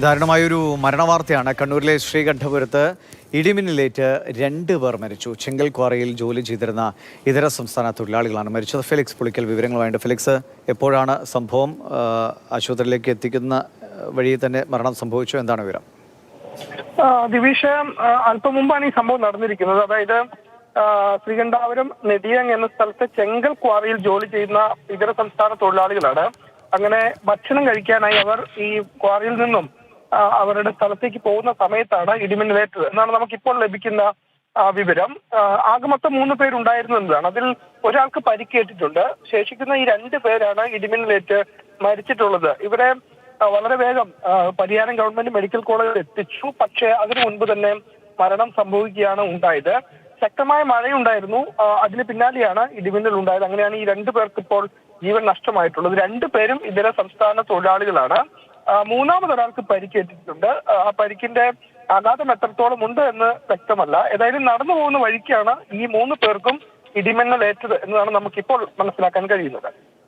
ദാരുണമായൊരു മരണവാർത്തയാണ്. കണ്ണൂരിലെ ശ്രീകണ്ഠപുരത്ത് ഇടിമിന്നലേറ്റ് 2 പേർ മരിച്ചു. ചെങ്കൽ ക്വാറിയിൽ ജോലി ചെയ്തിരുന്ന ഇതര സംസ്ഥാന തൊഴിലാളികളാണ് മരിച്ചത്. ഫെലിക്സ് പുളിക്കൽ വിവരങ്ങളുമായിട്ട്. ഫെലിക്സ്, എപ്പോഴാണ് സംഭവം? ആശുപത്രിയിലേക്ക് എത്തിക്കുന്ന വഴി തന്നെ മരണം സംഭവിച്ചു. എന്താണ് വിവരം? ദിവിഷ്, അല്പം മുമ്പാണ് ഈ സംഭവം നടന്നിരിക്കുന്നത്. അതായത് ശ്രീകണ്ഠാപുരം നെടിയങ് എന്ന സ്ഥലത്ത് ചെങ്കൽ ക്വാറിയിൽ ജോലി ചെയ്യുന്ന ഇതര സംസ്ഥാന തൊഴിലാളികളാണ്. അങ്ങനെ ഭക്ഷണം കഴിക്കാനായി അവർ ഈ ക്വാറിയിൽ നിന്നും അവരുടെ സ്ഥലത്തേക്ക് പോകുന്ന സമയത്താണ് ഇടിമിന്നലേറ്റത് എന്നാണ് നമുക്കിപ്പോൾ ലഭിക്കുന്ന വിവരം. ആകെ മൊത്തം 3 പേരുണ്ടായിരുന്നു എന്നതാണ്. അതിൽ ഒരാൾക്ക് പരിക്കേറ്റിട്ടുണ്ട്. ശേഷിക്കുന്ന ഈ 2 പേരാണ് ഇടിമിന്നലേറ്റ് മരിച്ചിട്ടുള്ളത്. ഇവരെ വളരെ വേഗം പരിയാരം ഗവൺമെന്റ് മെഡിക്കൽ കോളേജിൽ എത്തിച്ചു. പക്ഷേ അതിനു മുൻപ് തന്നെ മരണം സംഭവിക്കുകയാണ് ഉണ്ടായത്. ശക്തമായ മഴയുണ്ടായിരുന്നു. അതിന് പിന്നാലെയാണ് ഇടിമിന്നൽ ഉണ്ടായത്. അങ്ങനെയാണ് ഈ 2 പേർക്ക് ഇപ്പോൾ ജീവൻ നഷ്ടമായിട്ടുള്ളത്. 2 പേരും ഇതര സംസ്ഥാന തൊഴിലാളികളാണ്. മൂന്നാമതൊരാൾക്ക് പരിക്കേറ്റിട്ടുണ്ട്. ആ പരിക്കിന്റെ ആഘാതം എത്രത്തോളം ഉണ്ട് എന്ന് വ്യക്തമല്ല. ഏതായാലും നടന്നു പോകുന്ന വഴിക്കാണ് ഈ 3 പേർക്കും ഇടിമിന്നലേറ്റത് എന്നതാണ് നമുക്കിപ്പോൾ മനസ്സിലാക്കാൻ കഴിയുന്നത്.